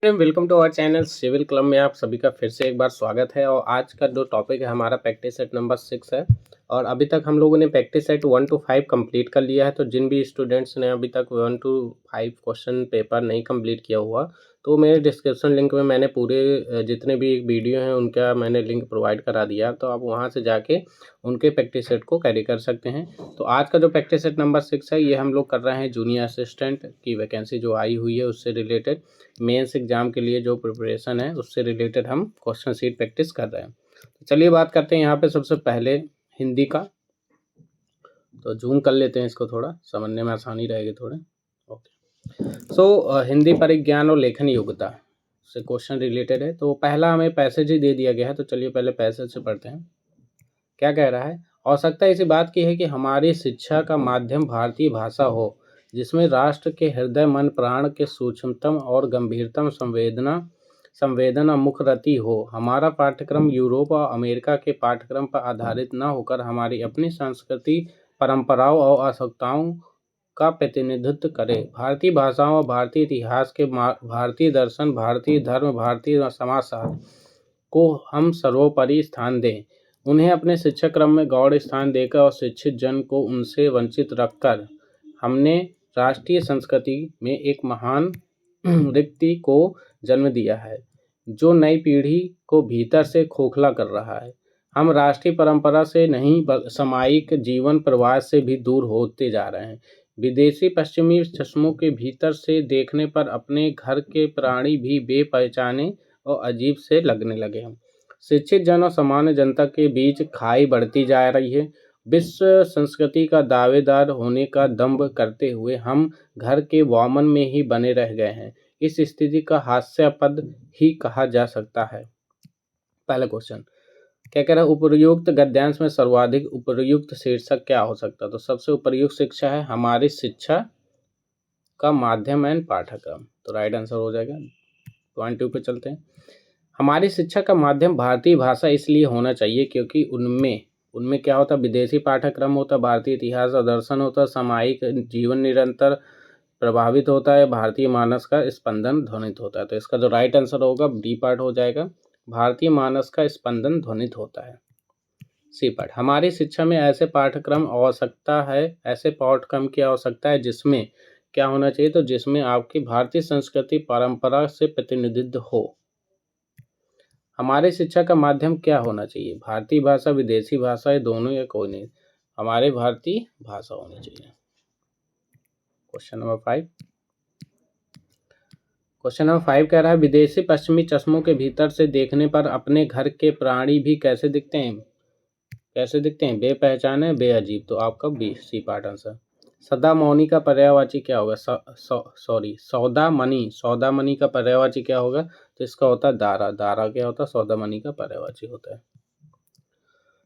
Welcome to our channel civil club में आप सभी का फिर से एक बार स्वागत है। और आज का जो टॉपिक है हमारा प्रैक्टिस सेट नंबर 6 है। और अभी तक हम लोगों ने प्रैक्टिस सेट 1 to 5 कंप्लीट कर लिया है। तो जिन भी स्टूडेंट्स ने अभी तक 1 to 5 क्वेश्चन पेपर नहीं कंप्लीट किया हुआ, तो मेरे डिस्क्रिप्शन लिंक में मैंने पूरे जितने भी वीडियो हैं उनका मैंने लिंक प्रोवाइड करा दिया, तो आप वहाँ से जाके उनके प्रैक्टिस सेट को कैरी कर सकते हैं। तो आज का जो प्रैक्टिस सेट नंबर 6 है ये हम लोग कर रहे हैं जूनियर असिस्टेंट की वैकेंसी जो आई हुई है उससे रिलेटेड, मेंस एग्जाम के लिए जो प्रिपरेशन है उससे रिलेटेड हम क्वेश्चन सीट प्रैक्टिस कर रहे हैं। तो चलिए बात करते हैं यहाँ पे सबसे पहले हिंदी का। तो जूम कर लेते हैं इसको, थोड़ा समझने में आसानी रहेगी थोड़े। ओके, हिंदी परिज्ञान और लेखन योग्यता से क्वेश्चन रिलेटेड है। तो पहला हमें पैसेज ही दे दिया गया है, तो चलिए पहले पैसेज से पढ़ते हैं। क्या कह रहा है? आवश्यकता इसी बात की है कि हमारी शिक्षा का माध्यम भारतीय भाषा हो, जिसमें राष्ट्र के हृदय मन प्राण के सूक्ष्मतम और गंभीरतम संवेदना मुखरती हो। हमारा पाठ्यक्रम यूरोप और अमेरिका के पाठ्यक्रम पर आधारित न होकर हमारी अपनी संस्कृति, परंपराओं और आवश्यकताओं का प्रतिनिधित्व करे। भारतीय भाषाओं और भारतीय इतिहास के भारतीय दर्शन, भारतीय धर्म, भारतीय समाजशास्त्र को हम सर्वोपरि स्थान दें। उन्हें अपने शिक्षा क्रम में गौड़ स्थान देकर और शिक्षित जन को उनसे वंचित रखकर हमने राष्ट्रीय संस्कृति में एक महान रिक्ति को जन्म दिया है, जो नई पीढ़ी को भीतर से खोखला कर रहा है। हम राष्ट्रीय परंपरा से नहीं सामायिक जीवन प्रवाह से भी दूर होते जा रहे हैं। विदेशी पश्चिमी चश्मों के भीतर से देखने पर अपने घर के प्राणी भी बेपहचाने और अजीब से लगने लगे हैं। शिक्षित जन और सामान्य जनता के बीच खाई बढ़ती जा रही है। विश्व संस्कृति का दावेदार होने का दंभ करते हुए हम घर के वामन में ही बने रह गए हैं। इस स्थिति का हास्यास्पद ही कहा जा सकता है। पहला क्वेश्चन क्या कह रहा है? उपर्युक्त गद्यांश में सर्वाधिक उपर्युक्त शीर्षक क्या हो सकता है? तो सबसे उपर्युक्त शिक्षा है हमारी शिक्षा का माध्यम एंड पाठ्यक्रम, तो राइट आंसर हो जाएगा। पॉइंट 2 पे चलते हैं। हमारी शिक्षा का माध्यम भारतीय भाषा इसलिए होना चाहिए क्योंकि उनमें क्या होता है? विदेशी पाठ्यक्रम होता है, भारतीय इतिहास और दर्शन होता है, सामायिक जीवन निरंतर प्रभावित होता है, भारतीय मानस का स्पंदन ध्वनित होता है। तो इसका जो राइट आंसर होगा डी पार्ट हो जाएगा, भारतीय मानस का स्पंदन ध्वनित होता है। सी पार्ट, हमारी शिक्षा में ऐसे पाठ्यक्रम आवश्यकता है, ऐसे पाठ्यक्रम की आवश्यकता है जिसमें क्या होना चाहिए? तो जिसमें आपकी भारतीय संस्कृति परंपरा से प्रतिनिधित्व हो। हमारी शिक्षा का माध्यम क्या होना चाहिए? भारतीय भाषा, विदेशी भाषा, ये दोनों या कोई नहीं? हमारे भारतीय भाषा होनी चाहिए। क्वेश्चन नंबर 5 कह रहा है विदेशी पश्चिमी चश्मों के भीतर से देखने पर अपने घर के प्राणी भी कैसे दिखते हैं? बेपहचाने, बेअजीब। तो आपका बी सी पार्ट आंसर। सदामणि का पर्यायवाची क्या होगा? सौदामणि का पर्यायवाची क्या होगा? तो इसका होता है दारा। दारा क्या होता है? सौदामणि का पर्यायवाची होता है।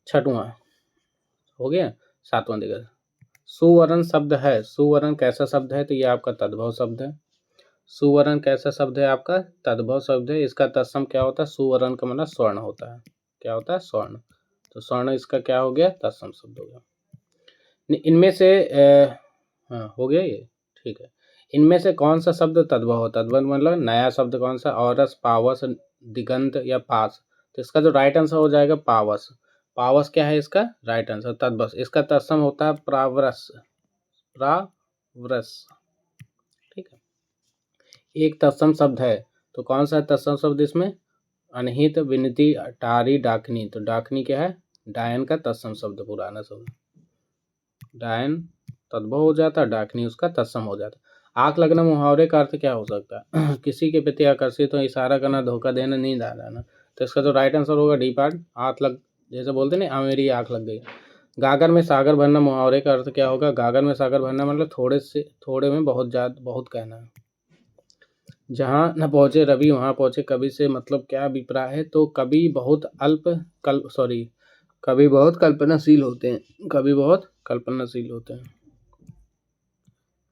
छठवां हो गया। सातवां देखा, सुवर्ण शब्द है। सुवर्ण कैसा शब्द है? तो ये आपका तद्भव शब्द है। सुवर्ण कैसा शब्द है? आपका तद्भव शब्द है। इसका तत्सम क्या होता है? सुवर्ण का मतलब स्वर्ण होता है। क्या होता है? स्वर्ण। तो स्वर्ण इसका क्या हो गया? तत्सम शब्द हो गया। इनमें से हो गया ये, ठीक है। इनमें से कौन सा शब्द तद्भव हो? तद्भव मतलब नया शब्द कौन सा? औरस, पावस, दिगंत या पास? तो इसका जो राइट आंसर हो जाएगा पावस। पावस क्या है इसका राइट आंसर? तद्भव। इसका तत्सम होता है प्रावरस। ठीक है। एक तत्सम शब्द है, तो कौन सा तत्सम शब्द इसमें? अनहित, विनती, अटारी, डाकनी। तो डाकनी क्या है? डायन का तत्सम शब्द, पुराना शब्द। डायन तद्भव हो जाता, डाकनी उसका तत्सम हो जाता। आंख लगना मुहावरे का अर्थ क्या हो सकता है? किसी के प्रति आकर्षित हो, इशारा करना, धोखा देना, नींद आ जाना। तो इसका जो राइट आंसर होगा डी पार्ट। आंख लग, जैसे बोलते ना मेरी आंख लग गई। गागर में सागर भरना मुहावरे का अर्थ क्या होगा? गागर में सागर भरना मतलब थोड़े में बहुत कहना है। जहाँ न पहुँचे रवि वहाँ पहुँचे कवि से मतलब क्या अभिप्राय है? तो कवि बहुत कल्पनाशील होते हैं।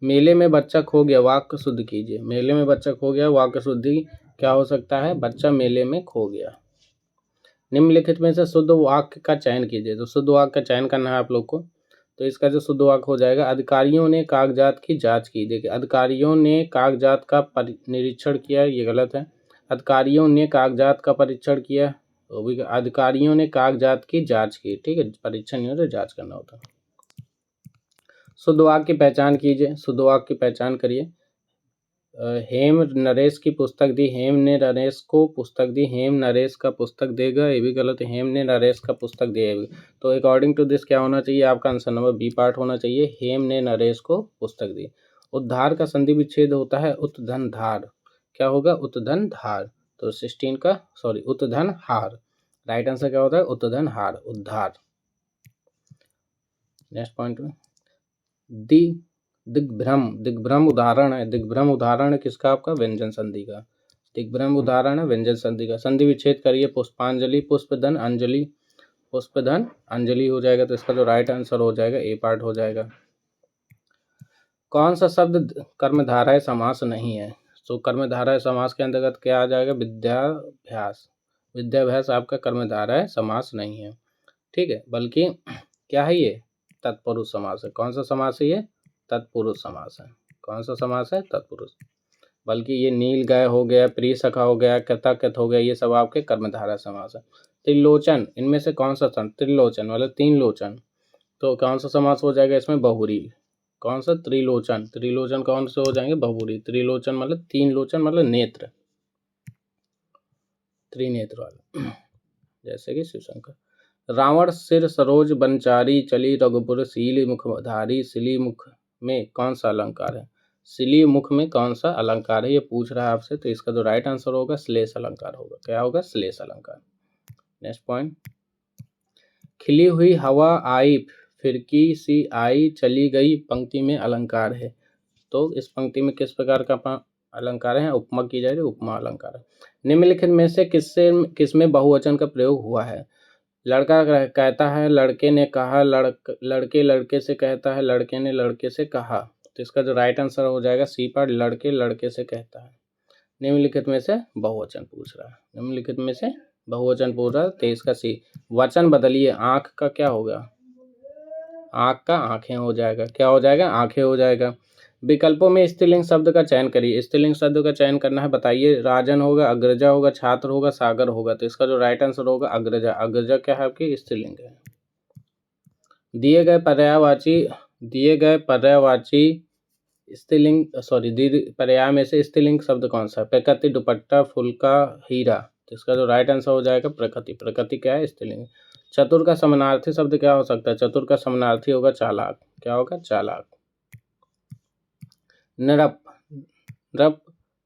मेले में बच्चा खो गया, वाक्य शुद्ध कीजिए। मेले में बच्चा खो गया, वाक्य शुद्धि क्या हो सकता है? बच्चा मेले में खो गया। निम्नलिखित में से शुद्ध वाक्य का चयन कीजिए। तो शुद्ध वाक्य का चयन करना है आप लोग को। तो इसका जो शुद्ध वाक्य हो जाएगा, अधिकारियों ने कागजात की जांच की। देखिए, अधिकारियों ने कागजात का निरीक्षण किया, ये गलत है। अधिकारियों ने कागजात का परीक्षण किया, तो भी अधिकारियों ने कागजात की जांच की। ठीक है, परीक्षण नहीं होता, जांच करना होता। शुद्ध वाक्य की पहचान कीजिए। शुद्ध वाक्य की पहचान करिए। हेम नरेश की पुस्तक दी, हेम ने नरेश को पुस्तक दी, हेम नरेश का पुस्तक देगा, ये भी गलत है। हेम ने नरेश का पुस्तक दिया। तो अकॉर्डिंग टू दिस क्या होना चाहिए, आपका आंसर नंबर बी पार्ट होना चाहिए, हेम ने नरेश को पुस्तक दी। उद्धार का संधि विच्छेद होता है उत्धनधार। क्या होगा, उत्धनधार। तो 16 का उत्धनहार। राइट आंसर क्या होता है, उत्धनहार, उद्धार। नेक्स्ट पॉइंट में दिग्भ्रम उदाहरण है। दिग्भ्रम उदाहरण है किसका, आपका व्यंजन संधि का। दिग्भ्रम उदाहरण है व्यंजन संधि का। संधि विच्छेद करिए। पुष्पांजलि, पुष्पधन अंजलि, पुष्पधन अंजलि हो जाएगा। तो इसका जो राइट आंसर हो जाएगा ए पार्ट हो जाएगा। कौन सा शब्द कर्मधारय समास नहीं है। तो कर्मधारय समास के अंतर्गत क्या आ जाएगा, विद्याभ्यास। विद्याभ्यास आपका कर्मधारय समास नहीं है। ठीक है, बल्कि क्या है, ये तत्पुरुष समास है। कौन सा समास है, ये तत्पुरुष समास है। कौन सा समास है, तत्पुरुष। बल्कि ये नील गाय हो गया, प्रिय सखा हो गया, कृतकृत हो गया, ये सब आपके कर्मधारय समास है। त्रिलोचन, इनमें से कौन सा त्रिलोचन मतलब तीन लोचन, तो कौन सा समास हो जाएगा इसमें, बहुरी। कौन सा, त्रिलोचन। त्रिलोचन कौन से हो जाएंगे, बहुरी। त्रिलोचन मतलब तीन लोचन मतलब नेत्र, त्रिनेत्र वाला, जैसे कि शिवशंकर। रावण सिर सरोज बनचारी, चली रघुपुर सीली मुखधारी। सिली मुख में कौन सा अलंकार है, सिली मुख में कौन सा अलंकार है, ये पूछ रहा है आपसे। तो इसका जो राइट आंसर होगा श्लेष अलंकार होगा। क्या होगा, श्लेष अलंकार। नेक्स्ट पॉइंट, खिली हुई हवा आई, फिरकी सी आई, चली गई, पंक्ति में अलंकार है। तो इस पंक्ति में किस प्रकार का अलंकार है, उपमा की जाए, उपमा अलंकार है। निम्नलिखित में से किसमें बहुवचन का प्रयोग हुआ है। लड़का कहता है, लड़के ने कहा, लड़के लड़के से कहता है, लड़के ने लड़के से कहा। तो इसका जो राइट आंसर हो जाएगा सी पार्ट, लड़के लड़के से कहता है। निम्नलिखित में से बहुवचन पूछ रहा है, निम्नलिखित में से बहुवचन पूछ रहा है। 23 का सी। वचन बदलिए। आंख का क्या होगा, आंख का आंखें हो जाएगा। क्या हो जाएगा, आंखें हो जाएगा। विकल्पों में स्त्रीलिंग शब्द का चयन करिए। स्त्रीलिंग शब्द का चयन करना है, बताइए। राजन होगा, अग्रजा होगा, छात्र होगा, सागर होगा। तो इसका जो राइट आंसर होगा अग्रजा। अग्रजा क्या है, आपकी स्त्रीलिंग है। दिए गए पर्यायवाची स्त्रीलिंग पर्याय में से स्त्रीलिंग शब्द कौन सा, प्रकृति, दुपट्टा, फुलका, हीरा। तो इसका जो राइट आंसर हो जाएगा प्रकृति। प्रकृति क्या है, स्त्रीलिंग। चतुर का समानार्थी शब्द क्या हो सकता है, चतुर का समानार्थी होगा चालाक। क्या होगा, चालाक। निरप,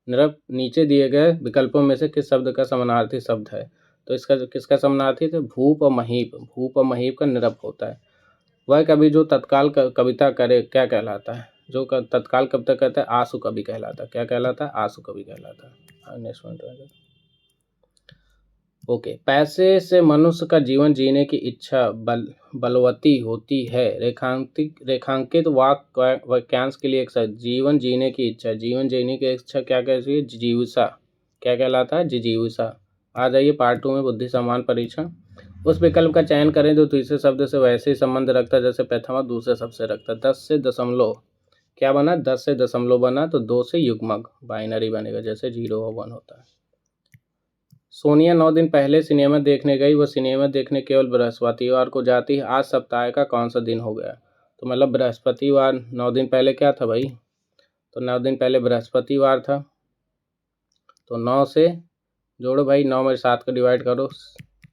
निरप नीचे दिए गए विकल्पों में से किस शब्द का समानार्थी शब्द है। तो इसका किसका समानार्थी थे, भूप और महीप। भूप और महीप का निरप होता है। वह कवि जो तत्काल कविता करे क्या कहलाता है, जो तत्काल कविता कहता है आंसू कवि कहलाता है। क्या कहलाता है, आंसू कवि कहलाता है। Next point, okay. पैसे से मनुष्य का जीवन जीने की इच्छा बलवती होती है। रेखांकित वाक्यांश के लिए एक साथ, जीवन जीने की इच्छा। जीवन जीने की इच्छा क्या कहती है, जिजीविषा। क्या कहलाता है, जिजीविषा। आ जाइए पार्ट 2 में बुद्धि सम्मान परीक्षण। उस विकल्प का चयन करें जो तीसरे शब्द से वैसे ही संबंध रखता है जैसे प्रथमा दूसरे शब्द से रखता है। 10 से दशमलव क्या बना, 10 से दशमलव बना, तो 2 से युग्मक बाइनरी बनेगा, जैसे 0 और 1 होता है। सोनिया 9 दिन पहले सिनेमा देखने गई। वह सिनेमा देखने केवल बृहस्पतिवार को जाती है। आज सप्ताह का कौन सा दिन हो गया। तो मतलब बृहस्पतिवार 9 दिन पहले क्या था भाई, तो 9 दिन पहले बृहस्पतिवार था। तो 9 से जोड़ो भाई, 9 में 7 को डिवाइड करो,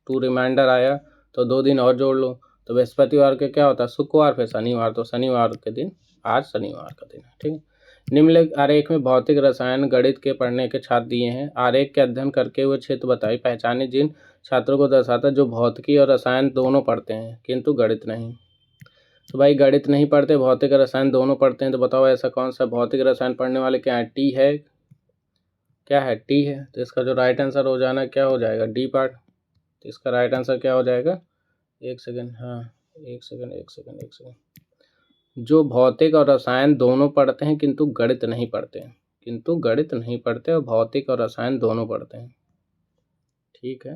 2 रिमाइंडर आया, तो 2 दिन और जोड़ लो। तो बृहस्पतिवार के क्या होता है, शुक्रवार, फिर शनिवार। तो शनिवार के दिन आज शनिवार का दिन है। ठीक है। निम्नलिखित आरेख में भौतिक, रसायन, गणित के पढ़ने के छात्र दिए हैं। आरेख के अध्ययन करके हुए क्षेत्र बताइए। पहचाने जिन छात्रों को दर्शाता है जो भौतिकी और रसायन दोनों पढ़ते हैं किंतु गणित नहीं। तो भाई गणित नहीं पढ़ते, भौतिक और रसायन दोनों पढ़ते हैं। तो बताओ ऐसा कौन सा भौतिक रसायन पढ़ने वाले क्या है, टी है। क्या है, टी है। तो इसका जो राइट आंसर हो जाना क्या हो जाएगा, डी पार्ट। तो इसका राइट आंसर क्या हो जाएगा, एक सेकेंड, हाँ एक सेकेंड। जो भौतिक और रसायन दोनों पढ़ते हैं किंतु गणित नहीं पढ़ते हैं, किंतु गणित नहीं पढ़ते और भौतिक और रसायन दोनों पढ़ते हैं। ठीक है,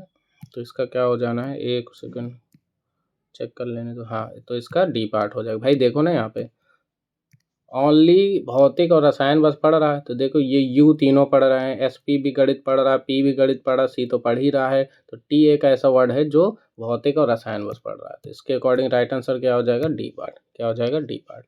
तो इसका क्या हो जाना है, एक सेकेंड, चेक कर लेने तो, हाँ तो इसका डी पार्ट हो जाएगा। भाई देखो ना यहाँ पे ओनली भौतिक और रसायन बस पढ़ रहा है, तो देखो ये यू तीनों पढ़ रहे हैं, एस पी भी गणित पढ़ रहा है, पी भी गणित पढ़ रहा है, सी तो पढ़ ही रहा है, तो टी एक ऐसा वर्ड है जो भौतिक और रसायन बस पढ़ रहा है। तो इसके अकॉर्डिंग राइट आंसर क्या हो जाएगा, डी पार्ट। क्या हो जाएगा, डी पार्ट।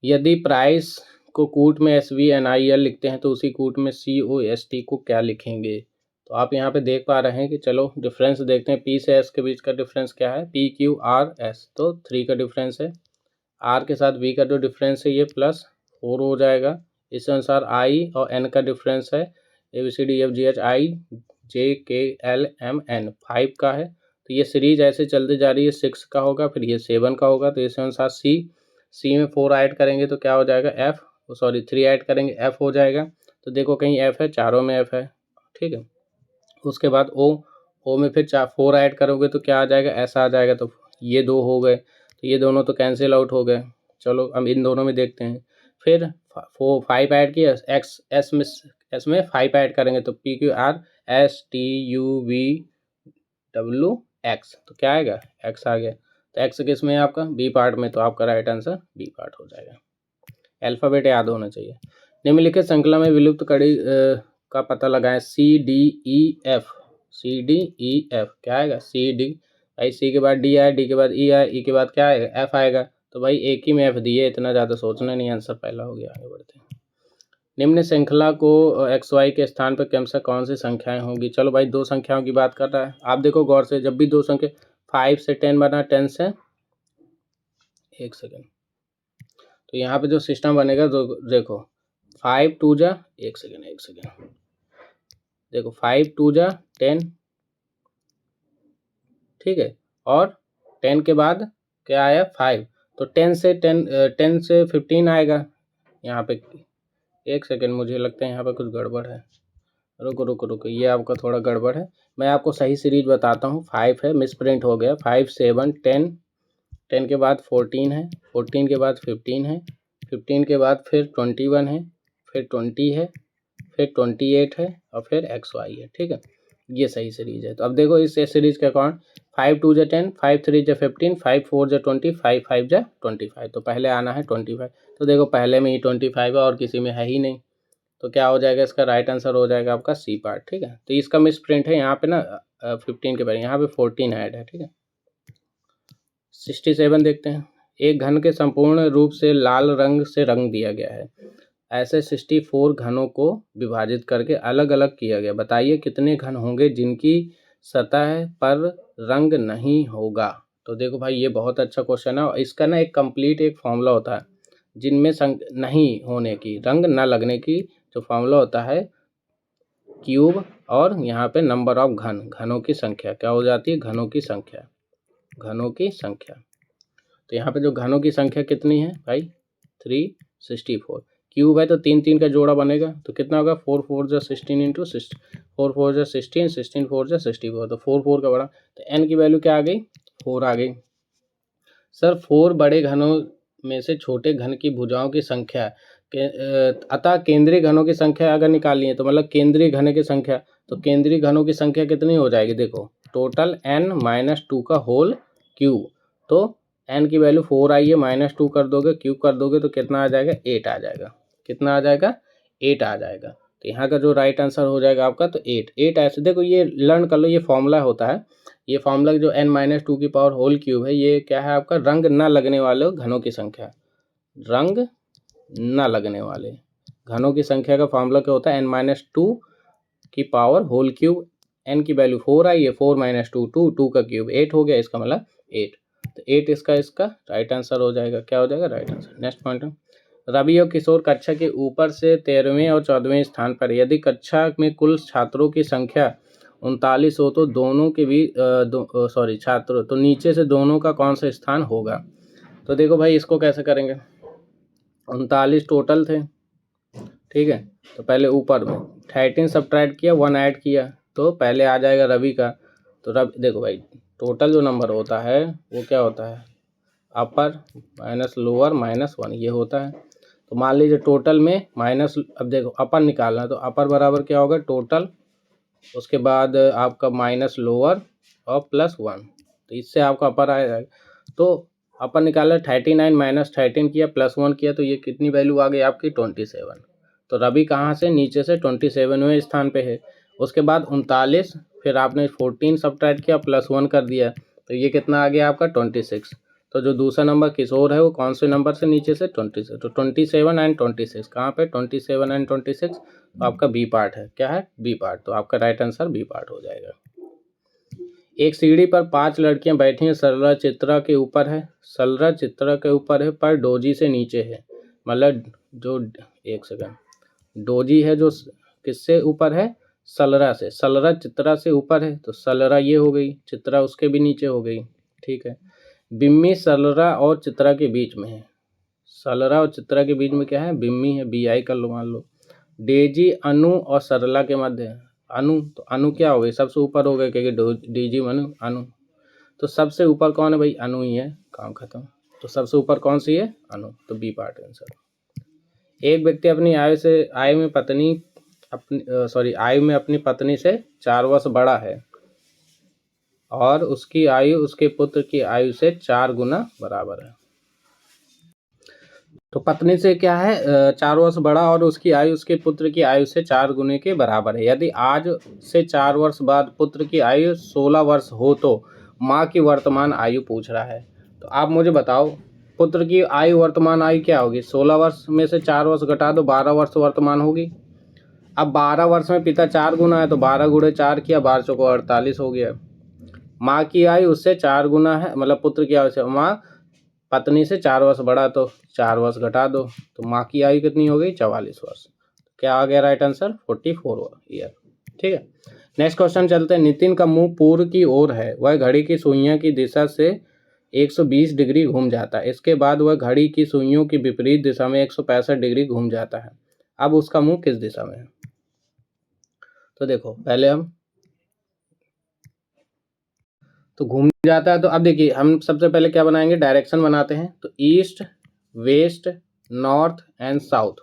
यदि प्राइस को कूट में S V N I L लिखते हैं तो उसी कूट में सी ओ एस टी को क्या लिखेंगे। तो आप यहाँ पे देख पा रहे हैं कि चलो डिफरेंस देखते हैं, पी से एस के बीच का डिफरेंस क्या है, पी क्यू आर एस, तो 3 का डिफरेंस है। आर के साथ वी का जो डिफरेंस है ये +4 हो जाएगा। इस अनुसार आई और एन का डिफरेंस है A B C D F G H I J K L M N 5 का है। तो ये सीरीज ऐसे चलते जा रही है, 6 का होगा, फिर ये 7 का होगा। तो इस अनुसार सी में 4 ऐड करेंगे तो क्या हो जाएगा, एफ, सॉरी 3 ऐड करेंगे एफ हो जाएगा। तो देखो कहीं एफ है, चारों में एफ है, ठीक है। उसके बाद ओ में फिर 4 ऐड करोगे तो क्या आ जाएगा, ऐसा आ जाएगा। तो ये 2 हो गए, तो ये दोनों तो कैंसिल आउट हो गए। चलो अब इन दोनों में देखते हैं। फिर 5 ऐड किया, एक्स एस में 5 ऐड करेंगे तो P Q R S T U V W x, तो क्या आएगा, एक्स आ गया। तो एक्स किस में है आपका, बी पार्ट में, तो आपका राइट आंसर बी पार्ट हो जाएगा। अल्फ़ाबेट याद होना चाहिए। निम्नलिखित श्रृंखला में विलुप्त कड़ी का पता लगाएं, C D E F, C D E F क्या आएगा, सी डी। भाई सी के बाद डी आए, डी के बाद ई आए, ई के बाद क्या आएगा, एफ आएगा। तो भाई एक ही में एफ दिए, इतना ज़्यादा सोचना नहीं, आंसर पहला हो गया। आगे बढ़ते हैं। निम्न श्रृंखला को एक्स वाई के स्थान पर क्रमशः कौन सी संख्याएं होंगी। चलो भाई 2 संख्याओं की बात कर रहा है, आप देखो गौर से, जब भी 2 संख्या 5 से 10 बना, 10 से, एक सेकेंड, तो यहाँ पे जो सिस्टम बनेगा तो देखो 5 2 जा, एक सेकेंड, देखो 5 2 जा 10, ठीक है, और 10 के बाद क्या आया 5, तो 10 से 15 आएगा यहाँ पे। एक सेकेंड, मुझे लगता है यहाँ पे कुछ गड़बड़ है, रुको, ये आपका थोड़ा गड़बड़ है। मैं आपको सही सीरीज बताता हूँ। 5 है, मिस प्रिंट हो गया, 5 7 10, 10 के बाद 14 है, 14 के बाद 15 है, 15 के बाद फिर 21 है, फिर 20 है, फिर 28 है, और फिर एक्स वाई है, ठीक है। ये सही सीरीज है। तो अब देखो इस सीरीज के अकॉर्डिंग 5 2 जा 10, 5 3 जा 15, 5 4 जा 20, 5 5 जा 25, तो पहले आना है 25। तो देखो पहले में ही 25 है और किसी में है ही नहीं, तो क्या हो जाएगा, इसका राइट आंसर हो जाएगा आपका सी पार्ट, ठीक है। तो इसका मिस प्रिंट है यहाँ पे ना 15 के बाद यहाँ पे 14 ऐड है, ठीक है। 67 देखते हैं। एक घन के संपूर्ण रूप से लाल रंग से रंग दिया गया है, ऐसे 64 घनों को विभाजित करके अलग अलग किया गया, बताइए कितने घन होंगे जिनकी सतह पर रंग नहीं होगा। तो देखो भाई ये बहुत अच्छा क्वेश्चन है, और इसका ना एक कंप्लीट एक फॉर्मूला होता है, जिनमें नहीं होने की, रंग न लगने की जो फॉर्मूला होता है, क्यूब और यहाँ पे नंबर ऑफ घनों की संख्या क्या हो जाती है, घनों की संख्या। तो यहाँ पे जो घनों की संख्या कितनी है भाई, 364। क्यूब है तो 3 3 का जोड़ा बनेगा, तो कितना होगा, 4 4 जा 16 इंटू 4 4 जा 16, 16 4 जा 64, तो 4 4 का बड़ा, तो एन की वैल्यू क्या आ गई, 4 आ गई। सर 4 बड़े घनों में से छोटे घन की भुजाओं की संख्या अतः केंद्रीय घनों की संख्या अगर निकालनी है, तो मतलब केंद्रीय घन की संख्या, तो केंद्रीय घनों की संख्या कितनी हो जाएगी, देखो टोटल n-2 का होल क्यूब। तो n की वैल्यू 4 आई है, -2 कर दोगे, क्यूब कर दोगे, तो कितना आ जाएगा, 8 आ जाएगा। कितना आ जाएगा, 8 आ जाएगा। तो यहाँ का जो राइट आंसर हो जाएगा आपका, तो 8 ऐसे देखो, ये लर्न कर लो, ये फॉर्मूला होता है। ये फॉर्मूला जो n-2 की पावर होल क्यूब है, ये क्या है आपका, रंग न लगने वाले घनों की संख्या, रंग न लगने वाले घनों की संख्या का फॉर्मूला क्या होता है, n-2 की पावर होल क्यूब। n की वैल्यू 4 आई है, 4 - 2 2, 2 का क्यूब 8 हो गया, इसका मतलब 8। तो 8 इसका राइट आंसर हो जाएगा। क्या हो जाएगा, right answer. Next point, Ravi और किशोर कक्षा के ऊपर से 13वें और 14वें स्थान पर, यदि कक्षा में कुल छात्रों की संख्या 39 हो तो दोनों के भी छात्रों, तो नीचे से दोनों का कौन सा स्थान होगा। तो देखो भाई इसको कैसे करेंगे, 39 टोटल थे, ठीक है। तो पहले ऊपर में 13 सब्ट्रैक्ट किया, 1 ऐड किया, तो पहले आ जाएगा रवि का। तो रवि देखो भाई टोटल जो नंबर होता है वो क्या होता है, अपर माइनस लोअर -1 ये होता है। तो मान लीजिए टोटल में माइनस, अब देखो अपर निकालना है, तो अपर बराबर क्या होगा, टोटल, उसके बाद आपका माइनस लोअर और +1, तो इससे आपका अपर आएगा। तो अपन निकाला 39 माइनस 13 किया प्लस 1 किया, तो ये कितनी वैल्यू आ गई आपकी 27। तो रवि कहाँ से, नीचे से 27वें स्थान पे है। उसके बाद 39, फिर आपने 14 सब्ट्रैक्ट किया प्लस 1 कर दिया, तो ये कितना आ गया आपका 26। तो जो दूसरा नंबर किशोर है वो कौन से नंबर से नीचे से 26, तो 27 एंड 26 कहाँ पे 27 एंड 26, तो आपका बी पार्ट है। क्या है, बी पार्ट। तो आपका राइट आंसर बी पार्ट हो जाएगा। एक सीढ़ी पर 5 लड़कियां बैठी हैं, सरला चित्रा के ऊपर है, सरला चित्रा के ऊपर है पर डोजी से नीचे है। मतलब जो, एक सेकंड, डोजी है जो किससे ऊपर है, सलरा से, सलरा चित्रा से ऊपर है, तो सलरा ये हो गई, चित्रा उसके भी नीचे हो गई। ठीक है। बिम्मी सलरा और चित्रा के बीच में है, सलरा और चित्रा के बीच में क्या है, बिम्मी है, बी आई कर लो मान लो। डेजी अनु और सरला के मध्य है, अनु, तो अनु क्या हो गई, सबसे ऊपर हो गए, क्योंकि डेजी अनु अनु, तो सबसे ऊपर कौन है भाई, अनु ही है, काम खत्म। तो सबसे ऊपर कौन सी है, अनु, तो बी पार्ट आंसर। एक व्यक्ति अपनी आयु में अपनी पत्नी से 4 वर्ष बड़ा है और उसकी आयु उसके पुत्र की आयु से 4 गुना बराबर है। तो पत्नी से क्या है, 4 वर्ष बड़ा और उसकी आयु उसके पुत्र की आयु से 4 गुने के बराबर है। यदि आज से 4 वर्ष बाद पुत्र की आयु 16 वर्ष हो तो माँ की वर्तमान आयु पूछ रहा है। तो आप मुझे बताओ, पुत्र की आयु वर्तमान आयु क्या होगी, 16 वर्ष में से 4 वर्ष घटा दो, 12 वर्ष वर्तमान होगी। अब 12 वर्ष में पिता 4 गुना है, तो 12 गुणे 4 किया, 12 चौको 48 हो गया। माँ की आयु उससे 4 गुना है, मतलब पुत्र की आयु से, माँ पत्नी से 4 वर्ष बड़ा, तो 4 वर्ष घटा दो, तो माँ की आयु कितनी हो गई, 44 वर्ष। क्या आ गया राइट आंसर, 44 ईयर। ठीक है। नेक्स्ट क्वेश्चन चलते हैं। नितिन का मुंह पूर्व की ओर है, वह घड़ी की सुइयां की दिशा से 120 डिग्री घूम जाता है, इसके बाद वह घड़ी की सुइयों की विपरीत दिशा में 165 डिग्री घूम जाता है। अब उसका मुंह किस दिशा में है। तो देखो पहले हम, तो घूम जाता है, तो अब देखिए हम सबसे पहले क्या बनाएंगे, डायरेक्शन बनाते हैं। तो east, west, north and south.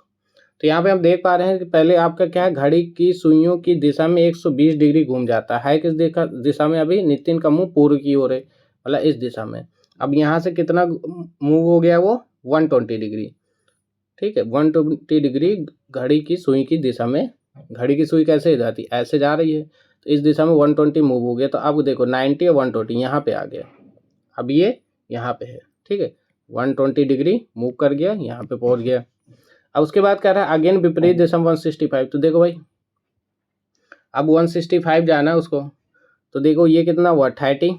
तो यहाँ पे हम देख पा रहे हैं कि पहले आपका क्या है, घड़ी की सुइयों की दिशा में 120 डिग्री घूम जाता है किस दिशा में, अभी नितिन का मुंह पूर्व की ओर है, मतलब इस दिशा में। अब यहाँ से कितना मूव हो गया वो, 120 डिग्री। ठीक है, 120 डिग्री घड़ी की सुई की दिशा में, घड़ी की सुई कैसे जाती, ऐसे जा रही है, तो इस दिशा में 120 मूव हो गया। तो अब देखो 90 और 120 यहाँ पे आ गया, अब ये यहाँ पे है। ठीक है, 120 डिग्री मूव कर गया, यहाँ पे पहुँच गया। अब उसके बाद कह रहा है अगेन विपरीत दिशा 165। तो देखो भाई अब 165 जाना है उसको, तो देखो ये कितना हुआ 30,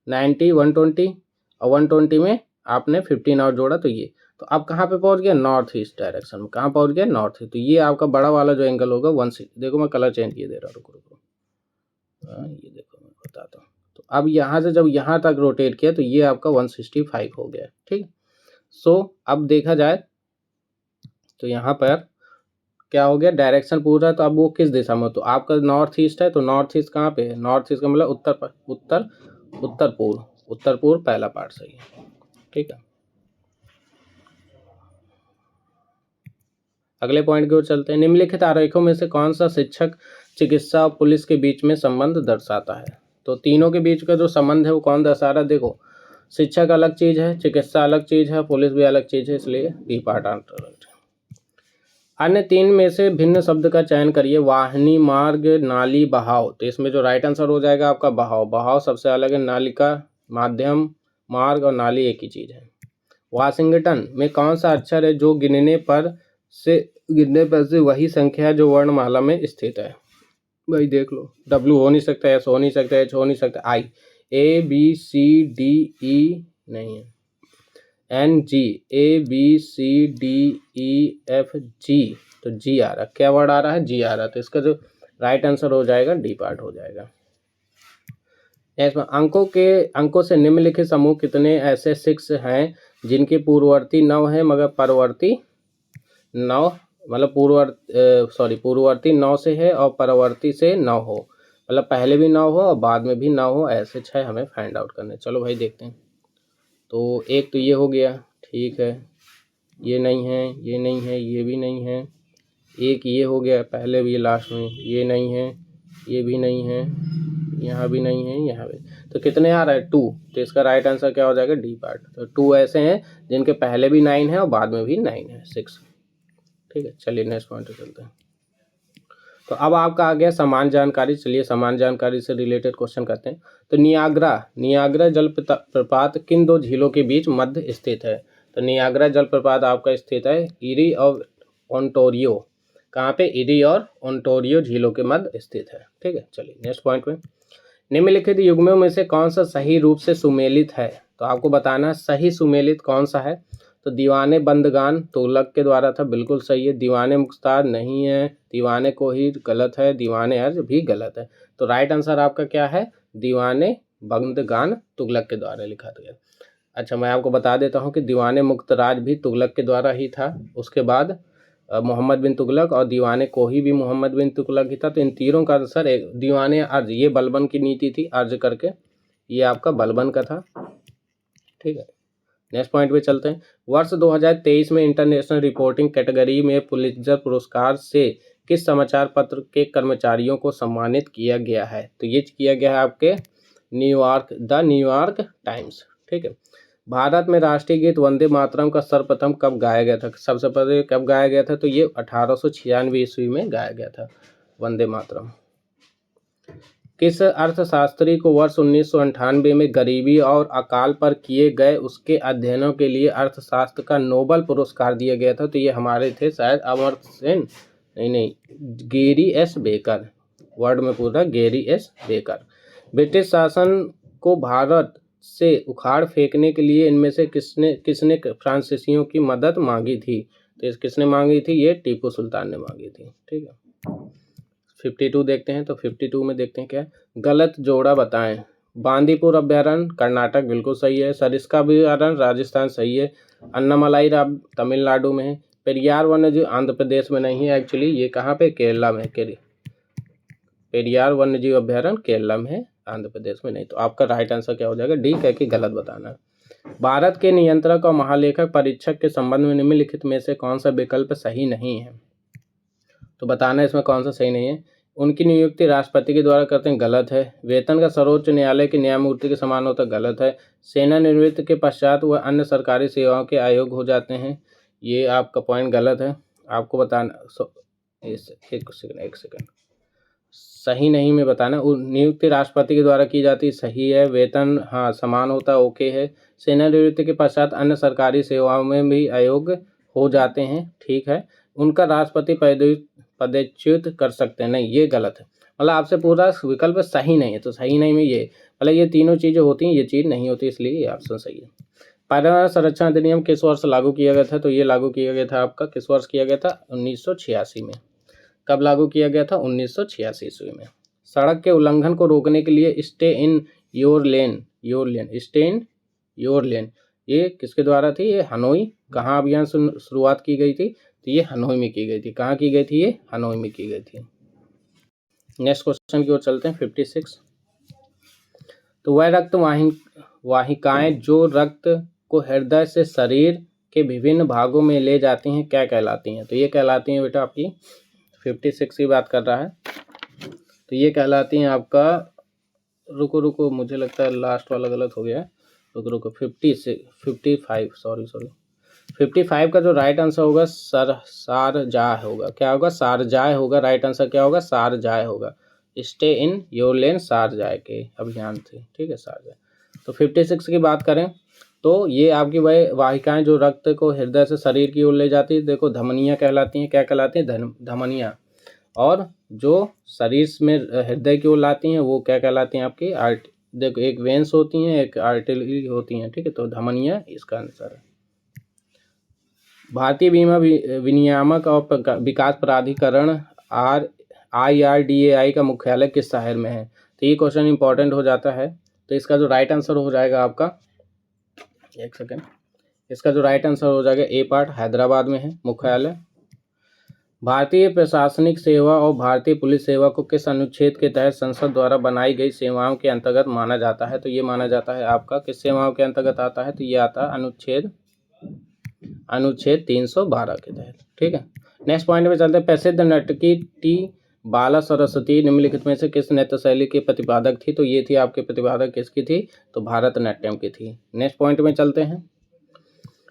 90, 120 और 120 में आपने 15 और जोड़ा, तो ये, तो अब कहाँ पे पहुँच गया, नॉर्थ ईस्ट डायरेक्शन में। कहाँ पहुँच गया, नॉर्थ ईस्ट। तो ये आपका बड़ा वाला जो एंगल होगा 160, देखो मैं कलर चेंज किए दे रहा, रुको ये देखो मैं बताता हूँ। तो अब यहाँ से जब यहाँ तक रोटेट किया तो ये आपका 165 हो गया। ठीक, सो अब देखा जाए तो यहाँ पर क्या हो गया, डायरेक्शन पूरा, तो अब वो किस दिशा में, तो आपका नॉर्थ ईस्ट है, तो नॉर्थ ईस्ट कहाँ पे है, नॉर्थ ईस्ट का मतलब उत्तर पूर्व पहला पार्ट सही है। ठीक है, अगले पॉइंट की ओर चलते हैं। निम्नलिखित आरेखों में से कौन सा शिक्षक, चिकित्सा और पुलिस के बीच में संबंध दर्शाता है। तो तीनों के बीच का जो संबंध है वो कौन दर्शा रहा है, देखो शिक्षक अलग चीज है, चिकित्सा अलग चीज है, पुलिस भी अलग चीज है, इसलिए बी पार्ट आंसर। अन्य 3 में से भिन्न शब्द का चयन करिए। वाहिनी, मार्ग, नाली, बहाव। तो इसमें जो राइट आंसर हो जाएगा आपका बहाव। बहाव सबसे अलग है, नालिका, माध्यम, मार्ग और नाली एक ही चीज है। वाशिंगटन में कौन सा अक्षर है जो गिनने पर से वही संख्या है जो वर्णमाला में स्थित है। भाई देख लो, W हो नहीं सकता, S हो नहीं सकता, H हो नहीं सकता, I, A B C D E नहीं है, N G, A B C D E F G, तो G आ रहा, क्या वर्ड आ रहा है, G आ रहा, तो इसका जो राइट आंसर हो जाएगा डी पार्ट हो जाएगा। अंकों से निम्नलिखित समूह कितने ऐसे 6 हैं जिनके पूर्ववर्ती 9 है मगर परवर्ती 9, मतलब पूर्ववर्ती 9 से है और परवर्ती से 9 हो, मतलब पहले भी 9 हो और बाद में भी 9 हो, ऐसे 6 हमें फाइंड आउट करने। चलो भाई देखते हैं। तो एक तो ये हो गया, ठीक है, ये नहीं है, ये नहीं है, ये भी नहीं है, एक ये हो गया पहले भी लास्ट में, ये नहीं है, ये भी नहीं है, यहाँ भी नहीं है, यहाँ भी। तो कितने आ रहा है 2, तो इसका राइट आंसर क्या हो जाएगा डी पार्ट। तो 2 ऐसे हैं जिनके पहले भी 9 है और बाद में भी 9 है 6। ठीक है, चलिए नेक्स्ट पॉइंट पे चलते हैं। तो अब आपका आ गया समान जानकारी। चलिए समान जानकारी से रिलेटेड क्वेश्चन करते हैं। तो नियाग्रा जलप्रपात किन दो झीलों के बीच मध्य स्थित है? तो नियाग्रा जलप्रपात आपका स्थित है इरी और ओंटारियो। कहाँ पे? इरी और ओंटारियो झीलों के मध्य स्थित है। ठीक है, चलिए नेक्स्ट पॉइंट में। निम्नलिखित युग्मों में से कौन सा सही रूप से सुमेलित है? तो आपको बताना है सही सुमेलित कौन सा है। तो दीवाने बंदगान तुगलक के द्वारा था, बिल्कुल सही है। दीवाने मुख्तार नहीं है, दीवाने कोहिर गलत है, दीवाने अर्ज भी गलत है। तो राइट आंसर आपका क्या है? दीवाने बंदगान तुगलक के द्वारा लिखा गया। अच्छा, मैं आपको बता देता हूँ कि दीवाने मुख्तराज भी तुगलक के द्वारा ही था। उसके बाद मोहम्मद बिन तुगलक और दीवाने कोही भी मोहम्मद बिन तुगलक ही था। तो इन तीनों का आंसर एक दीवाने अर्ज, ये बलबन की नीति थी अर्ज करके, ये आपका बलबन का था। ठीक है, नेक्स्ट पॉइंट पे चलते हैं। वर्ष 2023 में इंटरनेशनल रिपोर्टिंग कैटेगरी में पुलित्जर पुरस्कार से किस समाचार पत्र के कर्मचारियों को सम्मानित किया गया है? तो ये किया गया है आपके न्यूयॉर्क टाइम्स। ठीक है, भारत में राष्ट्रीय गीत वंदे मातरम का सर्वप्रथम कब गाया गया था? सबसे पहले कब गाया गया था? तो ये 1896 ईस्वी में गाया गया था वंदे मातरम। किस अर्थशास्त्री को वर्ष 1998 में गरीबी और अकाल पर किए गए उसके अध्ययनों के लिए अर्थशास्त्र का नोबेल पुरस्कार दिया गया था? तो ये हमारे थे शायद अमर्त्य सेन, नहीं, गेरी एस बेकर। वर्ड में पूरा गेरी एस बेकर। ब्रिटिश शासन को भारत से उखाड़ फेंकने के लिए इनमें से किसने फ्रांसीसियों की मदद मांगी थी? तो किसने मांगी थी? ये टीपू सुल्तान ने मांगी थी। ठीक है, 52 देखते हैं। तो 52 में देखते हैं क्या है। गलत जोड़ा बताएं। बांदीपुर अभ्यारण्य कर्नाटक, बिल्कुल सही है। सरिस्का अभ्यारण्य राजस्थान, सही है। अन्नामलाई तमिलनाडु में है। पेरियार वन्यजीव आंध्र प्रदेश में नहीं है, एक्चुअली ये कहाँ पे? केरला में है। पेरियार वन्यजीव अभ्यारण्य केरला में है, आंध्र प्रदेश में नहीं। तो आपका राइट आंसर क्या हो जाएगा? डी, कह के गलत बताना। भारत के नियंत्रक और महालेखक परीक्षक के संबंध में निम्नलिखित में से कौन सा विकल्प सही नहीं है? तो बताना इसमें कौन सा सही नहीं है। उनकी नियुक्ति राष्ट्रपति के द्वारा करते हैं, गलत है। वेतन का सर्वोच्च न्यायालय के न्यायमूर्ति के समान होता है, गलत है। सेनानिवृत्ति के पश्चात वह अन्य सरकारी सेवाओं के आयोग हो जाते हैं, ये आपका पॉइंट गलत है। आपको बताना एक सेकंड, सही नहीं में बताना। नियुक्ति राष्ट्रपति के द्वारा की जाती, सही है। वेतन हाँ समान होता, ओके है। सेनानिवृत्ति के पश्चात अन्य सरकारी सेवाओं में भी आयोग हो जाते हैं, ठीक है। उनका राष्ट्रपति पदच्युत कर सकते हैं, नहीं, ये गलत है। मतलब आपसे पूरा विकल्प सही नहीं है, तो सही नहीं में ये मतलब ये तीनों चीज़ें होती हैं, ये चीज़ नहीं होती, इसलिए ये ऑप्शन सही है। पर्यावरण संरक्षण अधिनियम किस वर्ष लागू किया गया था? तो ये लागू किया गया था आपका किस वर्ष किया गया था? 1986 में। कब लागू किया गया था? 1986 ईस्वी में। सड़क के उल्लंघन को रोकने के लिए stay in your lane stay in your lane, ये किसके द्वारा थी? ये हनोई। कहाँ अभियान शुरुआत की गई थी? तो ये हनोई में की गई थी। कहाँ की गई थी? ये हनोई में की गई थी। नेक्स्ट क्वेश्चन की ओर चलते हैं, 56। तो वह रक्त वाहिकाएं जो रक्त को हृदय से शरीर के विभिन्न भागों में ले जाती हैं क्या कहलाती हैं? तो ये कहलाती हैं बेटा आपकी 56 की बात कर रहा है, तो ये कहलाती हैं आपका, रुको मुझे लगता है लास्ट वाला गलत हो गया है, रुको 55 सॉरी 55 का जो राइट आंसर होगा सारजाह होगा। क्या होगा? सारजाह होगा। राइट आंसर क्या होगा? सारजाह होगा। Stay in your lane Sharjah के अभियान थे, ठीक है, सारजाह। तो 56 की बात करें तो ये आपकी वह वाहिकाएं जो रक्त को हृदय से शरीर की ओर ले जाती है, देखो धमनियाँ कहलाती हैं। क्या कहलाती हैं? धमनियाँ। और जो शरीर में हृदय की ओर लाती हैं वो क्या कहलाती हैं? आपकी देखो एक वेन्स होती हैं, एक आर्टरी होती हैं, ठीक है। तो धमनियाँ इसका आंसर है। भारतीय बीमा विनियामक और विकास प्राधिकरण IRDAI का मुख्यालय किस शहर में है? तो ये क्वेश्चन इंपॉर्टेंट हो जाता है। तो इसका जो राइट आंसर हो जाएगा आपका, एक सेकेंड, इसका जो राइट आंसर हो जाएगा ए पार्ट, हैदराबाद में है मुख्यालय। भारतीय प्रशासनिक सेवा और भारतीय पुलिस सेवा को किस अनुच्छेद के तहत संसद द्वारा बनाई गई सेवाओं के अंतर्गत माना जाता है? तो ये माना जाता है आपका किस सेवाओं के अंतर्गत आता है? तो ये आता है अनुच्छेद 312 के तहत, ठीक है। नेक्स्ट पॉइंट में चलते हैं। प्रसिद्ध नर्तकी टी बाला सरस्वती निम्नलिखित में से किस नृत्य शैली की प्रतिपादक थी? तो ये थी आपके प्रतिपादक किसकी थी? तो भारतनाट्यम की थी। नेक्स्ट पॉइंट में चलते हैं।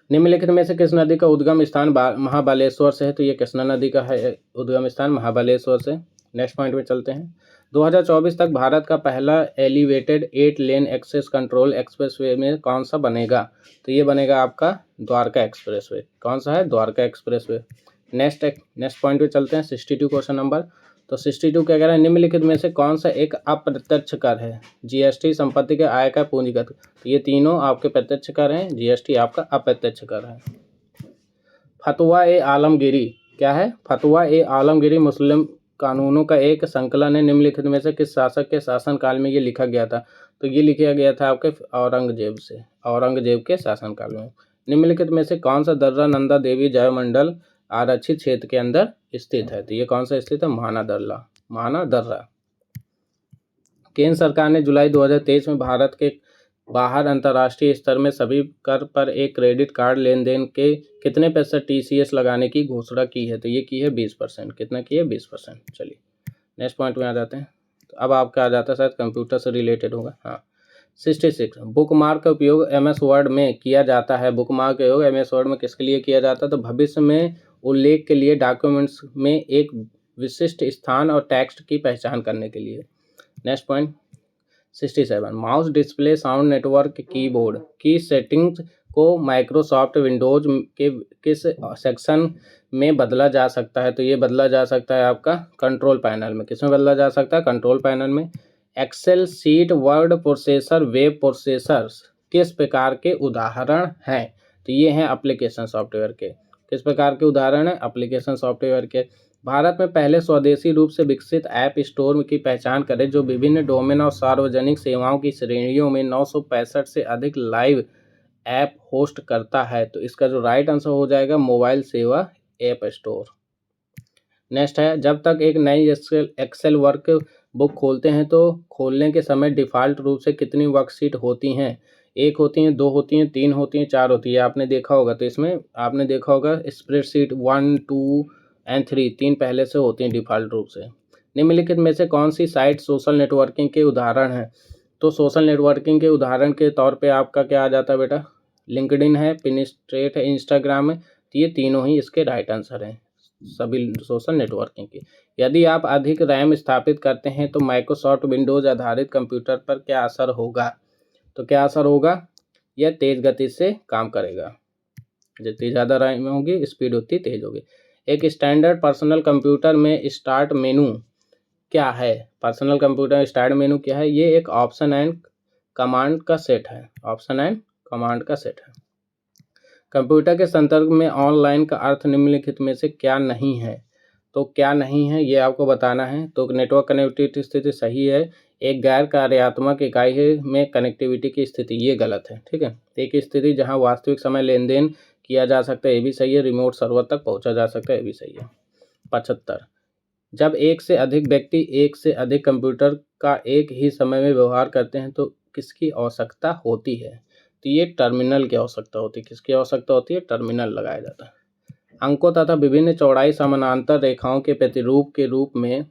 निम्नलिखित में से किस नदी का उद्गम स्थान महाबलेश्वर से है? तो ये कृष्णा नदी का है उद्गम स्थान महाबलेश्वर से। नेक्स्ट पॉइंट में चलते हैं। 2024 तक भारत का पहला elevated 8 lane access control expressway में कौन सा बनेगा? तो ये बनेगा आपका द्वारका एक्सप्रेसवे। कौन सा है? द्वारका एक्सप्रेसवे। नेक्स्ट पॉइंट पे चलते हैं 62 क्वेश्चन नंबर। तो 62 क्या कह रहा है? निम्नलिखित में से कौन सा एक अप्रत्यक्ष कर है? जीएसटी, संपत्ति के आय का, पूंजीगत। तो ये तीनों आपके प्रत्यक्ष कर हैं, जीएसटी आपका अप्रत्यक्ष कर है। फतवा ए आलमगिरी क्या है? फतवा ए आलमगिरी मुस्लिम कानूनों का एक संकलन है। निम्नलिखित में से किस शासक के शासनकाल में ये लिखा गया था? तो ये लिखा गया था आपके औरंगजेब के शासनकाल में। निम्नलिखित में से कौन सा दर्रा नंदा देवी जयमंडल आरक्षित क्षेत्र के अंदर स्थित है? तो ये कौन सा स्थित है? माना दर्रा। केंद्र सरकार ने जुलाई 2023 में भारत के बाहर अंतर्राष्ट्रीय स्तर में सभी कर पर एक क्रेडिट कार्ड लेन देन के कितने % TCS लगाने की घोषणा की है? तो ये की है 20%। कितना की है? 20%। चलिए नेक्स्ट पॉइंट में आ जाते हैं। तो अब आपका आ जाता है, शायद कंप्यूटर से रिलेटेड होगा। हाँ 66 बुकमार्क का उपयोग MS वर्ड में किया जाता है। बुकमार्क का उपयोग MS वर्ड में किसके लिए किया जाता है? तो भविष्य में उल्लेख के लिए, डॉक्यूमेंट्स में एक विशिष्ट स्थान और टेक्स्ट की पहचान करने के लिए। Next point 67 mouse display sound network keyboard की सेटिंग्स को माइक्रोसॉफ्ट विंडोज के किस सेक्शन में बदला जा सकता है? तो ये बदला जा सकता है आपका कंट्रोल पैनल में। किस में बदला जा सकता है? कंट्रोल पैनल में। Excel sheet word processor web processors किस प्रकार के उदाहरण हैं? तो ये हैं एप्लीकेशन सॉफ्टवेयर के। किस प्रकार के उदाहरण हैं? एप्लीकेशन सॉफ्टवेयर के। भारत में पहले स्वदेशी रूप से विकसित ऐप स्टोर की पहचान करें जो विभिन्न डोमेन और सार्वजनिक सेवाओं की श्रेणियों में 965 से अधिक लाइव ऐप होस्ट करता है। तो इसका जो राइट आंसर हो जाएगा मोबाइल सेवा ऐप स्टोर। नेक्स्ट है, जब तक एक नई एक्सेल वर्क बुक खोलते हैं तो खोलने के समय डिफ़ॉल्ट रूप से कितनी वर्कशीट होती हैं? 1 होती हैं, 2 होती हैं, 3 होती हैं, 4 होती है। आपने देखा होगा, तो इसमें आपने देखा होगा स्प्रेडशीट 1, 2 एंड 3 3 पहले से होती हैं डिफ़ॉल्ट रूप से। निम्नलिखित में से कौन सी साइट सोशल नेटवर्किंग के उदाहरण हैं? तो सोशल नेटवर्किंग के उदाहरण के तौर पे आपका क्या आ जाता है बेटा? लिंक्डइन है, पिनिस्ट्रेट है, इंस्टाग्राम है। तो ये तीनों ही इसके राइट आंसर हैं सभी सोशल नेटवर्किंग की। यदि आप अधिक रैम स्थापित करते हैं तो माइक्रोसॉफ्ट विंडोज़ आधारित कंप्यूटर पर क्या असर होगा? तो क्या असर होगा? यह तेज़ गति से काम करेगा। जितनी ज़्यादा रैम होगी, स्पीड उतनी तेज़ होगी। एक स्टैंडर्ड पर्सनल कंप्यूटर में स्टार्ट मेनू क्या है? पर्सनल कंप्यूटर में स्टार्ट मेनू क्या है? ये एक ऑप्शन एंड कमांड का सेट है। ऑप्शन एंड कमांड का सेट है। कंप्यूटर के संदर्भ में ऑनलाइन का अर्थ निम्नलिखित में से क्या नहीं है? तो क्या नहीं है ये आपको बताना है। तो नेटवर्क कनेक्टिविटी स्थिति सही है। एक गैर कार्यात्मक इकाई है में कनेक्टिविटी की स्थिति, ये गलत है। ठीक है। एक स्थिति जहां वास्तविक समय लेन देन किया जा सकता है, ये भी सही है। रिमोट सर्वर तक पहुंचा जा सकता है, ये भी सही है। 75 जब एक से अधिक व्यक्ति एक से अधिक कंप्यूटर का एक ही समय में व्यवहार करते हैं तो किसकी आवश्यकता होती है? तो ये टर्मिनल की आवश्यकता होती है। किसकी आवश्यकता होती है? टर्मिनल लगाया जाता है। अंकों तथा विभिन्न चौड़ाई समानांतर रेखाओं के प्रतिरूप के रूप में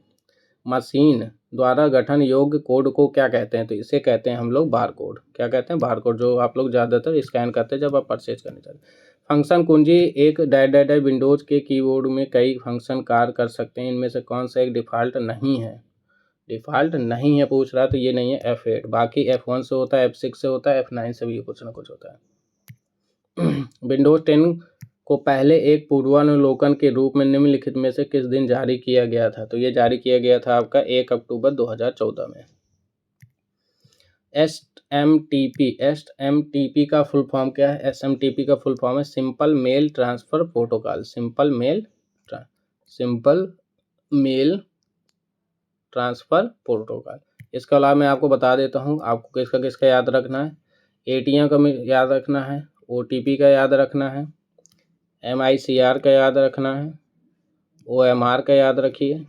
मशीन द्वारा गठन योग्य कोड को क्या कहते हैं? तो इसे कहते हैं हम लोग बार कोड। क्या कहते हैं? बार कोड, जो आप लोग ज़्यादातर स्कैन करते हैं जब आप परचेज करने जाते हैं। फंक्शन कुंजी एक विंडोज़ के कीबोर्ड में कई फंक्शन कार्य कर सकते हैं। इनमें से कौन सा एक डिफ़ॉल्ट नहीं है? डिफ़ॉल्ट नहीं है पूछ रहा, तो ये नहीं है F8। बाकी F1 से होता है, F6 से होता है, F9 से भी कुछ ना कुछ होता है। विंडोज़ 10 को पहले एक पूर्वानुलोकन के रूप में निम्नलिखित में से किस दिन जारी किया गया था? तो ये जारी किया गया था आपका 1 अक्टूबर 2014 में। SMTP का फुल फॉर्म क्या है? SMTP का फुल फॉर्म है simple mail transfer protocol. Simple mail transfer protocol. इसके अलावा मैं आपको बता देता हूँ, आपको किसका किसका याद रखना है। ATM का याद रखना है, OTP का याद रखना है, MICR का याद रखना है, OMR का याद रखिए,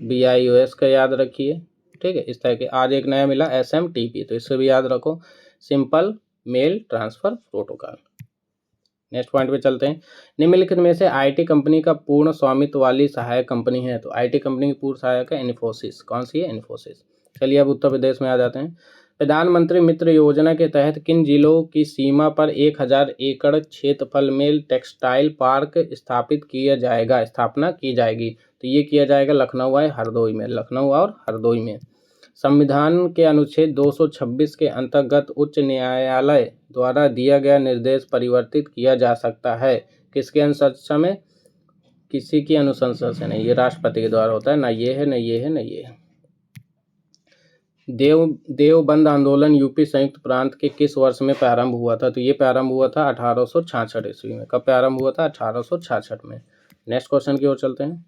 BIOS का याद रखिए। ठीक है। इस तरह के आज एक नया मिला SMTP, तो इससे भी याद रखो, simple mail transfer protocol. Next point पे चलते हैं। निम्नलिखित में से आईटी कंपनी का पूर्ण स्वामित्व वाली सहायक कंपनी है, तो आईटी कंपनी की पूर्ण सहायक है इन्फोसिस। कौन सी है? इन्फोसिस। चलिए अब उत्तर प्रदेश में आ जाते हैं। प्रधानमंत्री मित्र योजना के तहत किन जिलों की सीमा पर 1000 एकड़ क्षेत्रफल में टेक्सटाइल पार्क स्थापना की जाएगी? तो ये किया जाएगा लखनऊ है हरदोई में, लखनऊ और हरदोई में। संविधान के अनुच्छेद 226 के अंतर्गत उच्च न्यायालय द्वारा दिया गया निर्देश परिवर्तित किया जा सकता है, किसके अनुशंसा में? किसी की अनुशंसा से नहीं, ये राष्ट्रपति के द्वारा होता है। ना ये है, ना ये है, ना ये है। देवबंद आंदोलन यूपी संयुक्त प्रांत के किस वर्ष में प्रारंभ हुआ था? तो ये प्रारंभ हुआ था 1866 ईस्वी में। कब प्रारंभ हुआ था? 1866 में। नेक्स्ट क्वेश्चन की ओर चलते हैं।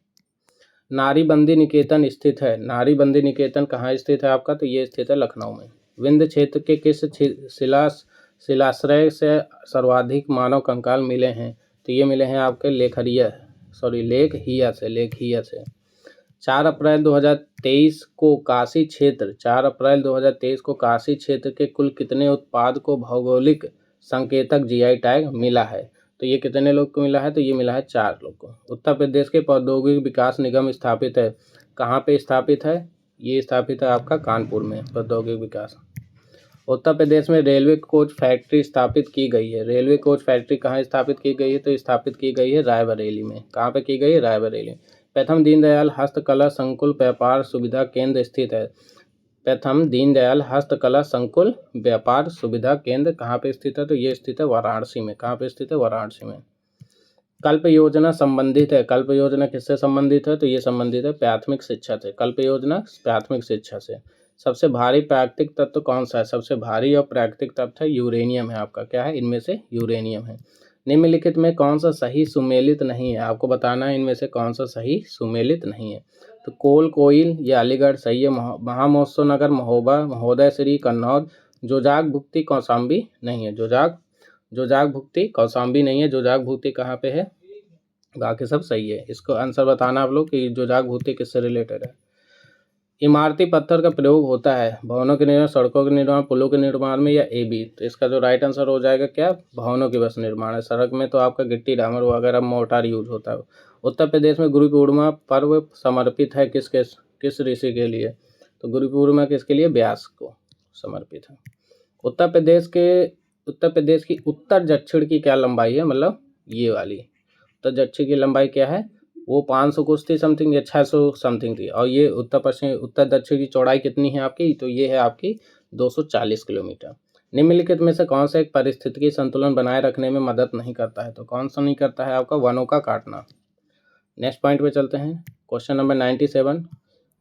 नारीबंदी निकेतन स्थित है, नारीबंदी निकेतन कहाँ स्थित है आपका? तो ये स्थित है लखनऊ में। विंध्य क्षेत्र के किस शिलाश्रय से सर्वाधिक मानव कंकाल मिले हैं? तो ये मिले हैं आपके लेखहिया से। 4 अप्रैल 2023 को काशी क्षेत्र के कुल कितने उत्पाद को भौगोलिक संकेतक जीआई टैग मिला है? तो ये कितने लोग को मिला है? तो ये मिला है 4 लोग को। उत्तर प्रदेश के प्रौद्योगिक विकास निगम स्थापित है, कहाँ पे स्थापित है? ये स्थापित है आपका कानपुर में, प्रौद्योगिक विकास। उत्तर प्रदेश में रेलवे कोच फैक्ट्री स्थापित की गई है, रेलवे कोच फैक्ट्री कहाँ स्थापित की गई है? तो स्थापित की गई है रायबरेली में। कहाँ पे की गई है? रायबरेली। प्रथम दीनदयाल हस्तकला संकुल व्यापार सुविधा केंद्र स्थित है, प्रथम दीनदयाल हस्तकला संकुल व्यापार सुविधा केंद्र कहाँ पे स्थित है? तो ये स्थित है वाराणसी में। कहाँ पे स्थित है? वाराणसी में। कल्प योजना संबंधित है, कल्प योजना किससे संबंधित है? तो ये संबंधित है प्राथमिक शिक्षा से। कल्प योजना प्राथमिक शिक्षा से। सबसे भारी प्राकृतिक तत्व कौन सा है? सबसे भारी और प्राकृतिक तत्व है यूरेनियम है आपका। क्या है? इनमें से यूरेनियम है। निम्नलिखित में कौन सा सही सुमेलित नहीं है? आपको बताना है इनमें से कौन सा सही सुमेलित नहीं है। तो कोयल ये अलीगढ़ सही है, महामहोत्सव नगर महोबा, महोदय श्री कन्नौज, जोजाक भुक्ति कौशाम्बी नहीं है, जोजाक भुक्ति कौशाम्बी नहीं है। जोजाक भुक्ति कहाँ पे है? बाकी सब सही है। इसको आंसर बताना आप लोग कि जोजाक भुक्ति किससे रिलेटेड है। इमारती पत्थर का प्रयोग होता है भवनों के निर्माण, सड़कों के निर्माण, पुलों के निर्माण में या ए बी? तो इसका जो राइट आंसर हो जाएगा क्या? भवनों के बस निर्माण है। सड़क में तो आपका गिट्टी डामर वगैरह मोर्टार यूज होता है। उत्तर प्रदेश में गुरु पूर्णिमा पर्व समर्पित है किस ऋषि के लिए? तो गुरु पूर्णिमा किसके लिए? व्यास को समर्पित है। उत्तर प्रदेश की उत्तर दक्षिण की क्या लंबाई है? मतलब ये वाली उत्तर दक्षिण की लंबाई क्या है? वो 500 कुछ थी समथिंग या 600 समथिंग थी। और ये उत्तर दक्षिण की चौड़ाई कितनी है आपकी? तो ये है आपकी 240 किलोमीटर। निम्नलिखित में से कौन सा एक पारिस्थितिकी संतुलन बनाए रखने में मदद नहीं करता है? तो कौन सा नहीं करता है आपका? वनों का काटना। नेक्स्ट पॉइंट पे चलते हैं। Question number 97।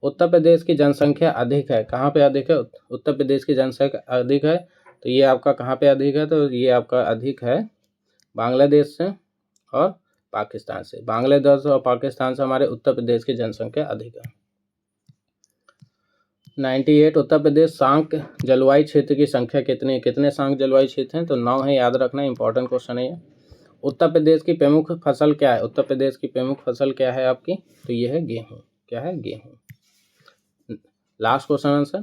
उत्तर प्रदेश की जनसंख्या अधिक है, कहाँ पे अधिक है? उत्तर प्रदेश की जनसंख्या अधिक है, तो ये आपका कहाँ पे अधिक है? तो ये आपका अधिक है बांग्लादेश से और पाकिस्तान से। बांग्लादेश और पाकिस्तान से हमारे उत्तर प्रदेश की जनसंख्या अधिक है। 98। उत्तर प्रदेश शांक जलवायु क्षेत्र की संख्या कितने शांक जलवायु क्षेत्र हैं? तो 9 है, याद रखना, इंपॉर्टेंट क्वेश्चन है ये। उत्तर प्रदेश की प्रमुख फसल क्या है? उत्तर प्रदेश की प्रमुख फसल क्या है आपकी? तो ये है गेहूँ। क्या है? गेहूँ। Last question answer.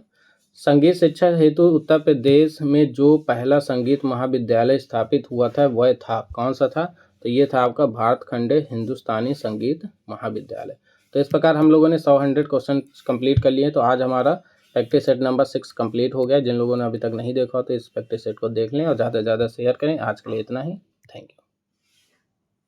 संगीत शिक्षा हेतु उत्तर प्रदेश में जो पहला संगीत महाविद्यालय स्थापित हुआ था वह था कौन सा था? तो ये था आपका भारत खंडे हिंदुस्तानी संगीत महाविद्यालय। तो इस प्रकार हम लोगों ने 100 क्वेश्चन कंप्लीट कर लिए। तो आज हमारा प्रैक्टिस सेट नंबर 6 कंप्लीट हो गया। जिन लोगों ने अभी तक नहीं देखा तो इस प्रैक्टिस सेट को देख लें और ज़्यादा से ज़्यादा शेयर करें। आज के लिए इतना ही। Thank you.